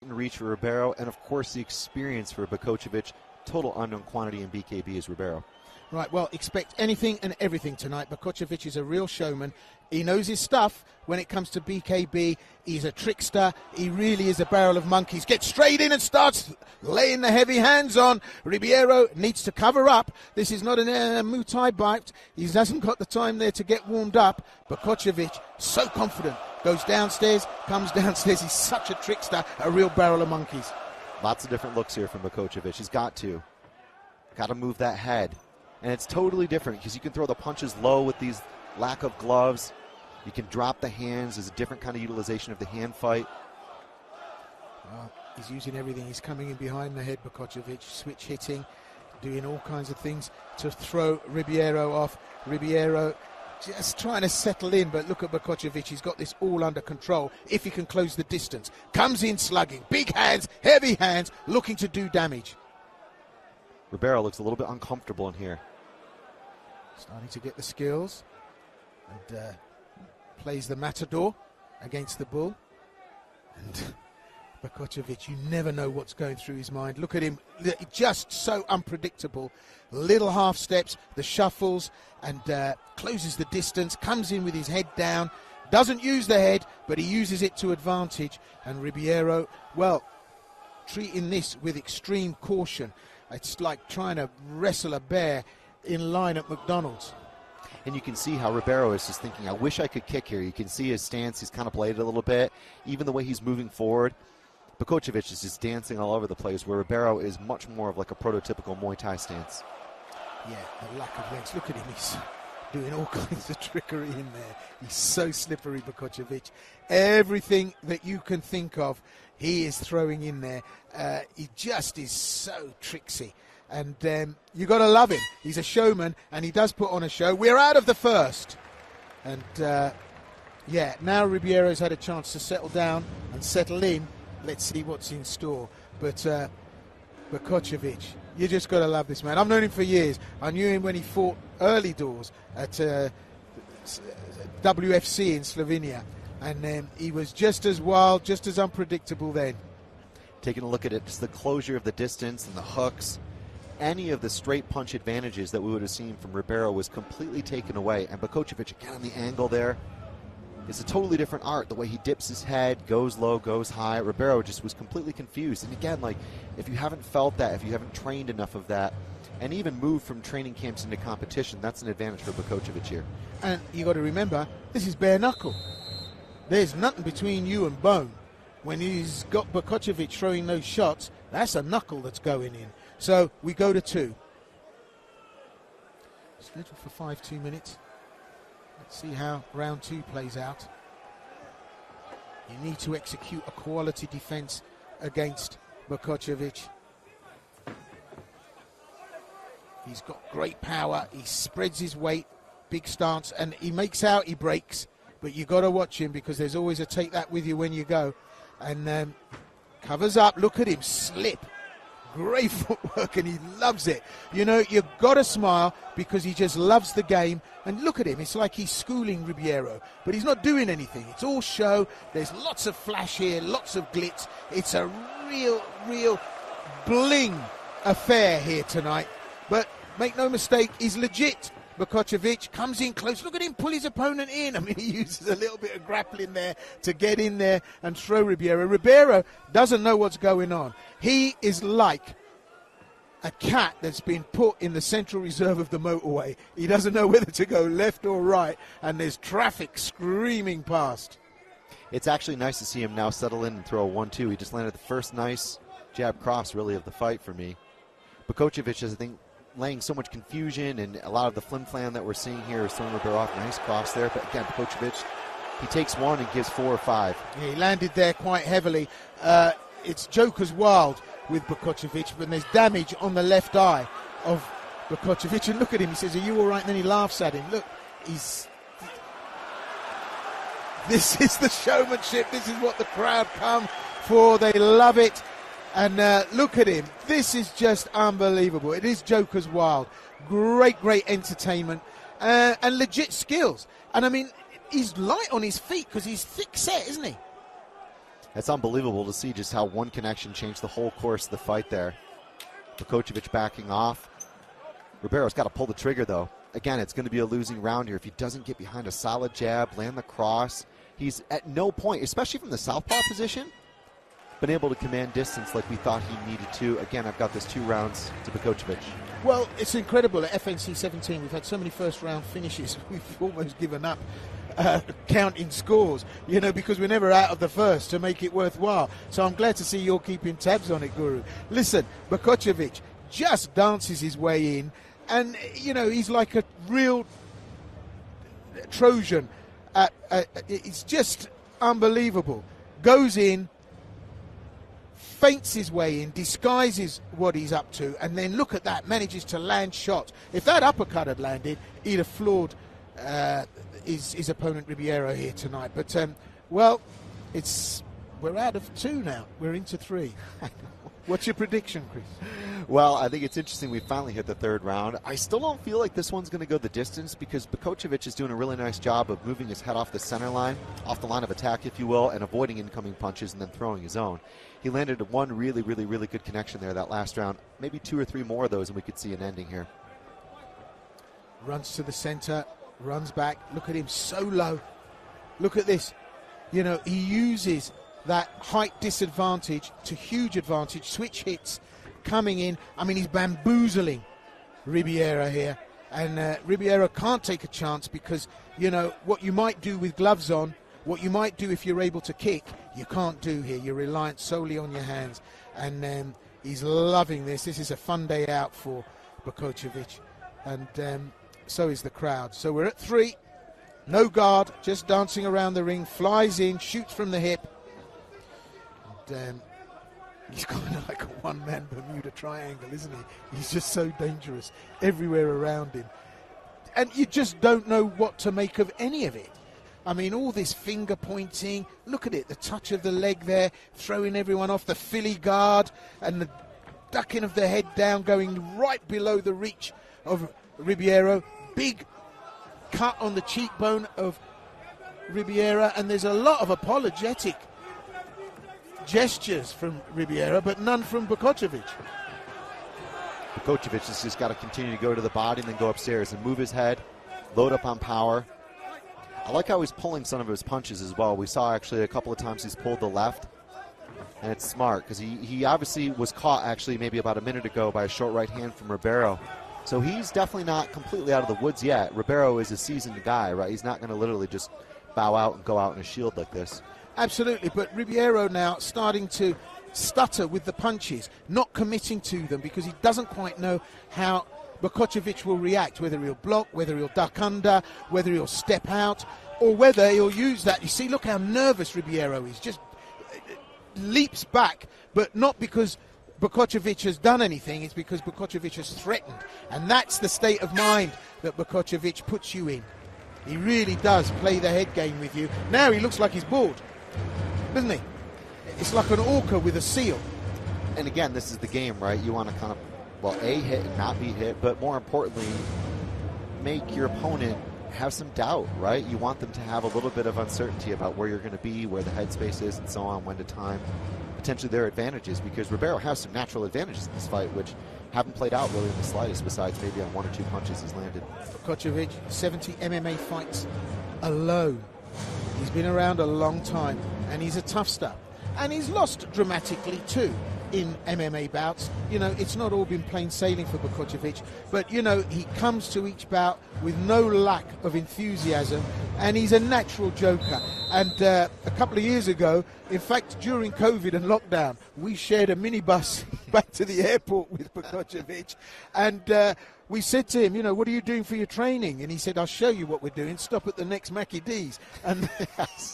and reach for Ribeiro, and of course the experience for Bakočevic. Total unknown quantity in BKB is Ribeiro. Right, well, expect anything and everything tonight. Bakočevic is a real showman. He knows his stuff when it comes to BKB. He's a trickster. He really is a barrel of monkeys. Gets straight in and starts laying the heavy hands on. Ribeiro needs to cover up. This is not a Muay Thai bout. He hasn't got the time there to get warmed up. Bakočevic, so confident, goes downstairs, comes downstairs. He's such a trickster, a real barrel of monkeys. Lots of different looks here from Bakočevic. He's got to move that head. And it's totally different because you can throw the punches low with these lack of gloves. You can drop the hands. There's a different kind of utilization of the hand fight. Well, he's using everything. He's coming in behind the head, Bakočevic, switch hitting, doing all kinds of things to throw Ribeiro off. Ribeiro just trying to settle in, but look at Bakočevic. He's got this all under control if he can close the distance. Comes in slugging. Big hands, heavy hands, looking to do damage. Ribeiro looks a little bit uncomfortable in here. Starting to get the skills and plays the matador against the bull. And Bakočevic, you never know what's going through his mind. Look at him, just so unpredictable. Little half steps, the shuffles, and closes the distance, comes in with his head down, doesn't use the head, but he uses it to advantage. And Ribeiro, well, treating this with extreme caution. It's like trying to wrestle a bear in line at McDonald's. And you can see how Ribeiro is just thinking, I wish I could kick here. You can see his stance. He's kind of played it a little bit. Even the way he's moving forward. Bakočevic is just dancing all over the place, where Ribeiro is much more of like a prototypical Muay Thai stance. Yeah, the lack of legs. Look at him. He's doing all kinds of trickery in there. He's so slippery, Bakočevic. Everything that you can think of, he is throwing in there. He just is so tricksy. And you got to love him. He's a showman, and he does put on a show. We're out of the first. And, yeah, now Ribeiro's had a chance to settle down and settle in. Let's see what's in store. But Bakočevic, you just got to love this man. I've known him for years. I knew him when he fought early doors at WFC in Slovenia. And he was just as wild, just as unpredictable then. Taking a look at it, just the closure of the distance and the hooks, any of the straight punch advantages that we would have seen from Ribeiro was completely taken away. And Bakočevic, again on the angle there, it's a totally different art. The way he dips his head, goes low, goes high. Ribeiro just was completely confused. And again, like, if you haven't felt that, if you haven't trained enough of that, and even moved from training camps into competition, that's an advantage for Bakočevic here. And you got to remember, this is bare knuckle. There's nothing between you and bone. When he's got Bakočevic throwing those shots, that's a knuckle that's going in. So we go to 2. Scheduled for 5 2 minutes. Let's see how round 2 plays out. You need to execute a quality defense against Bakočevic. He's got great power. He spreads his weight, big stance, and he makes out he breaks. But you got to watch him because there's always a take that with you when you go. And covers up. Look at him slip. Great footwork, and he loves it. You know, you've got to smile because he just loves the game. And look at him. It's like he's schooling Ribeiro, but he's not doing anything. It's all show. There's lots of flash here, lots of glitz. It's a real bling affair here tonight. But make no mistake, he's legit. Bakočevic comes in close. Look at him pull his opponent in. I mean, he uses a little bit of grappling there to get in there and throw Ribeiro. Ribeiro doesn't know what's going on. He is like a cat that's been put in the central reserve of the motorway. He doesn't know whether to go left or right, and there's traffic screaming past. It's actually nice to see him now settle in and throw a 1-2. He just landed the first nice jab cross, really, of the fight for me. Bakočevic is, I think, laying so much confusion, and a lot of the flim-flam that we're seeing here is throwing Ribeiro off. Nice cross there, but again, Bakočevic, he takes one and gives 4 or 5. Yeah, he landed there quite heavily. It's Joker's wild with Bakočevic, but there's damage on the left eye of Bakočevic. And look at him, he says, "Are you all right?" And then he laughs at him. Look, this is the showmanship. This is what the crowd come for. They love it. And look at him. This is just unbelievable. It is Joker's wild. Great entertainment and legit skills. And I mean, he's light on his feet because he's thick set, isn't he? It's unbelievable to see just how one connection changed the whole course of the fight there. Bakočevic backing off. Ribeiro's got to pull the trigger, though. Again, it's going to be a losing round here. If he doesn't get behind a solid jab, land the cross, he's at no point, especially from the southpaw position, been able to command distance like we thought he needed to. Again, I've got this 2 rounds to Bakočevic. Well, it's incredible. At FNC17, we've had so many first-round finishes, we've almost given up counting scores, because we're never out of the first to make it worthwhile. So I'm glad to see you're keeping tabs on it, Guru. Listen, Bakočevic just dances his way in, and, he's like a real Trojan. It's just unbelievable. Goes in, feints his way in, disguises what he's up to, and then look at that, manages to land shots. If that uppercut had landed, he'd have floored his opponent Ribeiro here tonight. But, we're out of 2 now. We're into 3. What's your prediction, Chris? Well, I think it's interesting we finally hit the 3rd round. I still don't feel like this one's going to go the distance because Bakočevic is doing a really nice job of moving his head off the center line, off the line of attack, if you will, and avoiding incoming punches and then throwing his own. He landed one really, really, really good connection there that last round. Maybe 2 or 3 more of those and we could see an ending here. Runs to the center, runs back. Look at him, so low. Look at this. He uses that height disadvantage to huge advantage. Switch hits coming in. I mean, he's bamboozling Ribeiro here. And Ribeiro can't take a chance because, what you might do with gloves on, what you might do if you're able to kick, you can't do here. You're reliant solely on your hands. And he's loving this. This is a fun day out for Bakočevic. And so is the crowd. So we're at 3. No guard, just dancing around the ring. Flies in, shoots from the hip. And he's kind of like a one-man Bermuda Triangle, isn't he? He's just so dangerous everywhere around him. And you just don't know what to make of any of it. I mean, all this finger pointing, look at it, the touch of the leg there, throwing everyone off, the Philly guard, and the ducking of the head down, going right below the reach of Ribeiro. Big cut on the cheekbone of Ribeiro, and there's a lot of apologetic gestures from Ribeiro, but none from Bakočevic. Bakočevic has just got to continue to go to the body and then go upstairs and move his head, load up on power. I like how he's pulling some of his punches as well. We saw actually a couple of times he's pulled the left, and it's smart because he obviously was caught actually maybe about a minute ago by a short right hand from Ribeiro. So he's definitely not completely out of the woods yet. Ribeiro is a seasoned guy, right? He's not going to literally just bow out and go out in a shield like this. Absolutely, but Ribeiro now starting to stutter with the punches, not committing to them because he doesn't quite know how Bakočevic will react, whether he'll block, whether he'll duck under, whether he'll step out, or whether he'll use that. You see, look how nervous Ribeiro is, just leaps back, but not because Bakočevic has done anything, it's because Bakočevic has threatened, and that's the state of mind that Bakočevic puts you in. He really does play the head game with you. Now he looks like he's bored, doesn't he? It's like an orca with a seal. And again, this is the game, right? You want to kind of, hit and not be hit, but more importantly, make your opponent have some doubt, right? You want them to have a little bit of uncertainty about where you're going to be, where the headspace is, and so on, when to time. Potentially their advantages, because Ribeiro has some natural advantages in this fight, which haven't played out really in the slightest, besides maybe on 1 or 2 punches he's landed. Bakočevic, 70 MMA fights alone. He's been around a long time, and he's a tough stuff. And he's lost dramatically too in MMA bouts. It's not all been plain sailing for Bakočevic, but he comes to each bout with no lack of enthusiasm, and he's a natural joker. And a couple of years ago, in fact, during COVID and lockdown, we shared a minibus back to the airport with Bakočevic, and we said to him, what are you doing for your training? And he said, I'll show you what we're doing. Stop at the next Mackie D's. And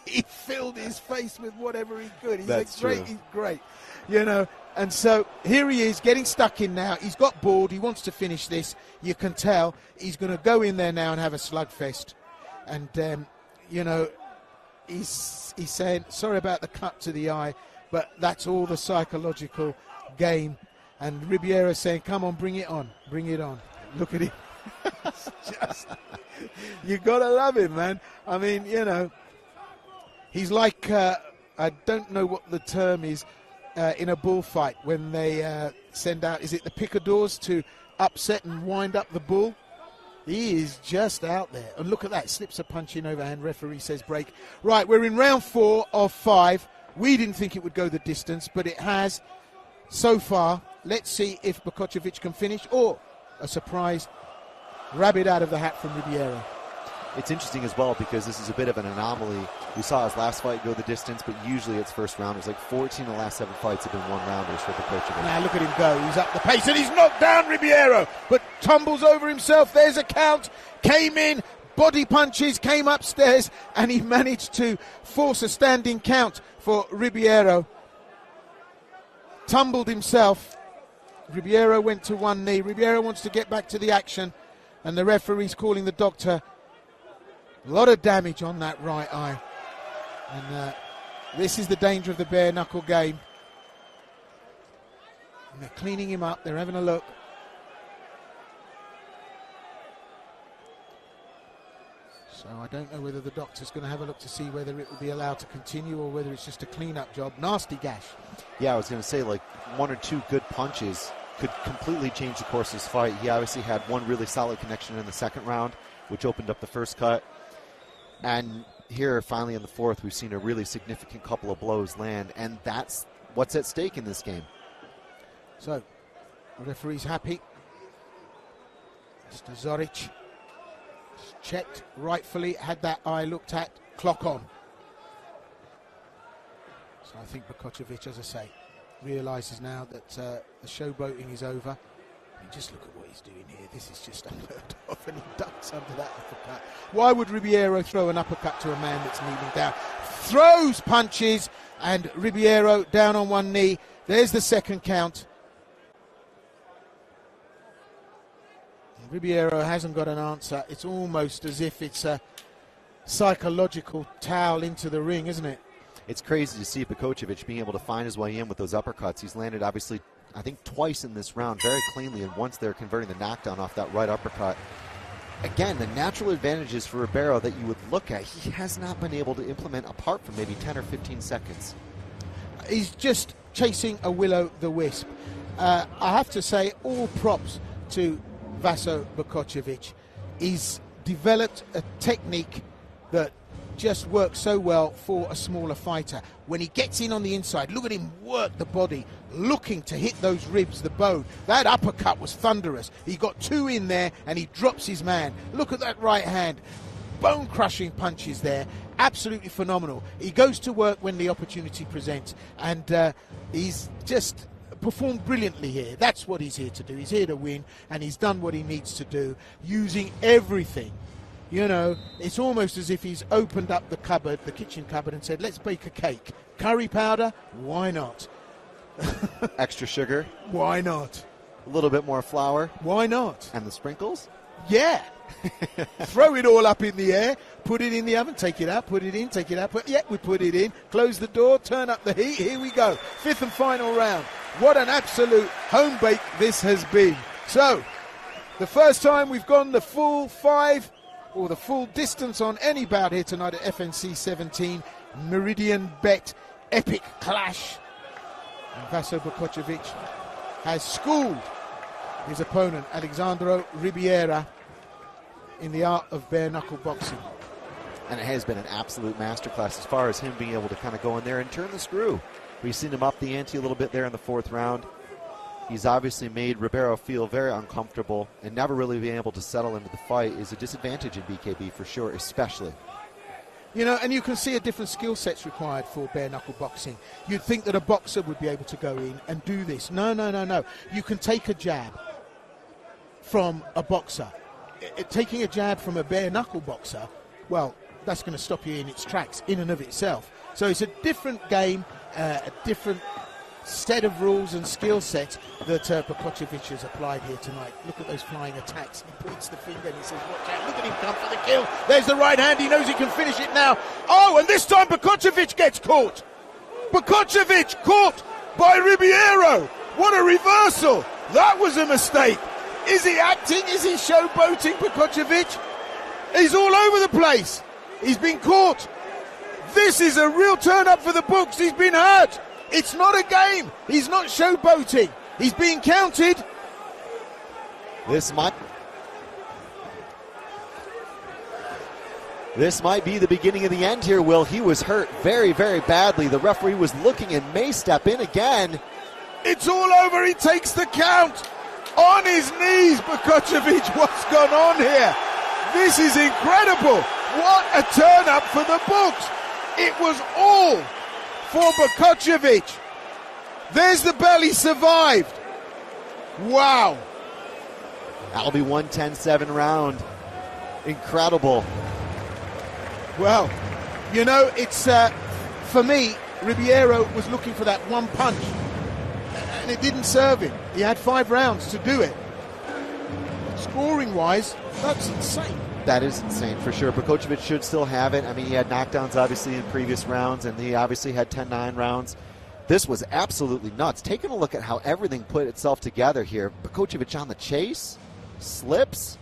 he filled his face with whatever he could. He's great. And so here he is getting stuck in now. He's got bored. He wants to finish this. You can tell he's going to go in there now and have a slugfest. And, he's saying, sorry about the cut to the eye, but that's all the psychological game. And Ribeiro saying, come on, bring it on. Bring it on. Look at him. You got to love him, man. I mean, he's like I don't know what the term is in a bullfight when they send out, is it the picadors to upset and wind up the bull? He is just out there. And look at that, slips a punch in overhand. Referee says break. Right, we're in round 4 of 5. We didn't think it would go the distance, but it has so far. Let's see if Bakočevic can finish, or a surprise rabbit out of the hat from Ribeiro. It's interesting as well because this is a bit of an anomaly. We saw his last fight go the distance, but usually it's first rounders. Like 14 of the last 7 fights have been one-rounders for Bakočevic. Now look at him go. He's up the pace and he's knocked down Ribeiro, but tumbles over himself. There's a count. Came in, body punches, came upstairs, and he managed to force a standing count for Ribeiro. Tumbled himself. Ribeiro went to one knee. Ribeiro wants to get back to the action, and the referee's calling the doctor. A lot of damage on that right eye. And this is the danger of the bare knuckle game. And they're cleaning him up. They're having a look. So I don't know whether the doctor's going to have a look to see whether it will be allowed to continue or whether it's just a clean-up job. Nasty gash. Yeah, I was going to say, like, 1 or 2 good punches could completely change the course of his fight. He obviously had one really solid connection in the second round, which opened up the first cut. And here, finally in the fourth, we've seen a really significant couple of blows land, and that's what's at stake in this game. So, the referee's happy. Mr. Zoric checked rightfully, had that eye looked at, clock on. So I think Bakočevic, as I say, realises now that the showboating is over. Just look at what he's doing here. This is just unheard of, and he ducks under that uppercut. Why would Ribeiro throw an uppercut to a man that's kneeling down? Throws punches, and Ribeiro down on one knee. There's the second count. Ribeiro hasn't got an answer. It's almost as if it's a psychological towel into the ring, isn't it? It's crazy to see Bakočevic being able to find his way in with those uppercuts. He's landed, obviously, I think twice in this round very cleanly, and once they're converting the knockdown off that right uppercut. Again, the natural advantages for Ribeiro that you would look at, he has not been able to implement apart from maybe 10 or 15 seconds. He's just chasing a will-o'-the-wisp. I have to say, all props to Vaso Bakočevic. He's developed a technique that just works so well for a smaller fighter. When he gets in on the inside, look at him work the body, looking to hit those ribs, the bone. That uppercut was thunderous. He got 2 in there and he drops his man. Look at that right hand. Bone-crushing punches there. Absolutely phenomenal. He goes to work when the opportunity presents, and he's just performed brilliantly here. That's what he's here to do. He's here to win, and he's done what he needs to do, using everything. You know, it's almost as if he's opened up the cupboard, the kitchen cupboard, and said, let's bake a cake. Curry powder? Why not? Extra sugar? Why not? A little bit more flour? Why not? And the sprinkles? Yeah. Throw it all up in the air, put it in the oven, take it out, put it in, take it out. We put it in, close the door, turn up the heat. Here we go. 5th and final round. What an absolute home bake this has been. So, the first time we've gone the full 5 or the full distance on any bout here tonight at FNC17. Meridian Bet epic clash. And Vaso Bakočevic has schooled his opponent, Alexandre Ribeir, in the art of bare-knuckle boxing. And it has been an absolute masterclass as far as him being able to kind of go in there and turn the screw. We've seen him up the ante a little bit there in the 4th round. He's obviously made Ribeiro feel very uncomfortable, and never really being able to settle into the fight is a disadvantage in BKB for sure, especially. You know, and you can see a different skill sets required for bare-knuckle boxing. You'd think that a boxer would be able to go in and do this. No. You can take a jab from a boxer. Taking a jab from a bare-knuckle boxer, well, that's going to stop you in its tracks in and of itself. So it's a different game, a different set of rules and skill sets that Bakočevic has applied here tonight. Look at those flying attacks. He points the finger and he says, watch out, look at him come for the kill. There's the right hand, he knows he can finish it now. Oh, and this time Bakočevic gets caught. Bakočevic caught by Ribeiro. What a reversal. That was a mistake. Is he acting? Is he showboating, Bakočevic? He's all over the place. He's been caught. This is a real turn-up for the books. He's been hurt. It's not a game. He's not showboating. He's being counted. This might be the beginning of the end here, Will. He was hurt very, very badly. The referee was looking and may step in again. It's all over. He takes the count. On his knees, Bakočevic. What's gone on here? This is incredible. What a turn-up for the books. It was all for Bakočevic. There's the bell. He survived. Wow. That'll be 110-7 round. Incredible. Well, you know, it's, for me, Ribeir was looking for that one punch, and it didn't serve him. He had 5 rounds to do it. Scoring-wise, that's insane. That is insane, for sure. Bakočevic should still have it. I mean, he had knockdowns, obviously, in previous rounds, and he obviously had 10-9 rounds. This was absolutely nuts. Taking a look at how everything put itself together here. Bakočevic on the chase, slips.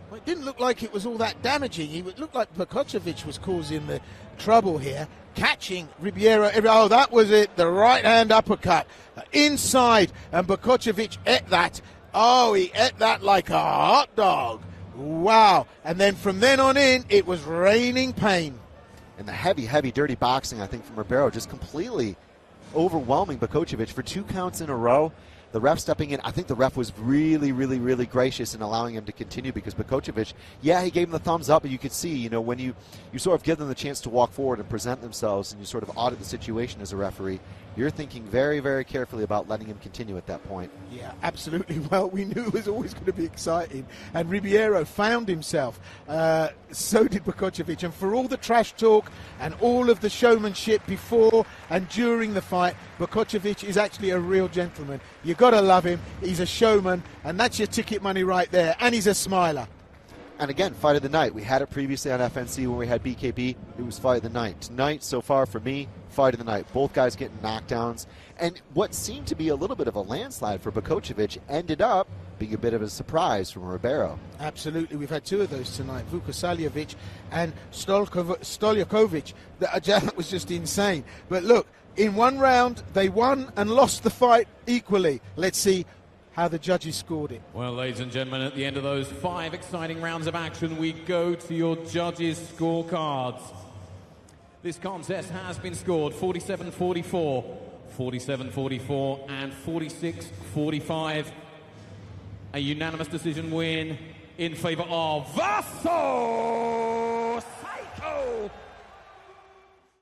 Well, it didn't look like it was all that damaging. It looked like Bakočevic was causing the trouble here. Catching Ribeir. Oh, that was it. The right-hand uppercut. Inside. And Bakočevic ate that. Oh, he ate that like a hot dog. Wow. And then from then on in, it was raining pain. And the heavy, heavy, dirty boxing, I think, from Ribeiro, just completely overwhelming Bakočevic for 2 counts in a row. The ref stepping in, I think the ref was really, really, really gracious in allowing him to continue, because Bakočevic, yeah, he gave him the thumbs up, but you could see, you know, when you sort of give them the chance to walk forward and present themselves and you sort of audit the situation as a referee, you're thinking very, very carefully about letting him continue at that point. Yeah, absolutely. Well, we knew it was always going to be exciting, and Ribeiro found himself. So did Bakočevic, and for all the trash talk and all of the showmanship before and during the fight, Bakočevic is actually a real gentleman. You've got to love him. He's a showman, and that's your ticket money right there, and he's a smiler. And again, fight of the night. We had it previously on FNC when we had BKB. It was fight of the night. Tonight, so far for me, fight of the night. Both guys getting knockdowns. And what seemed to be a little bit of a landslide for Bakočevic ended up being a bit of a surprise from Ribeiro. Absolutely. We've had 2 of those tonight. Vaso and Stoljakovic. That was just insane. But look, in 1 round, they won and lost the fight equally. Let's see how the judges scored it. Well, ladies and gentlemen, at the end of those 5 exciting rounds of action, we go to your judges' scorecards. This contest has been scored 47-44, 47-44, and 46-45. A unanimous decision win in favor of Vaso! Psycho!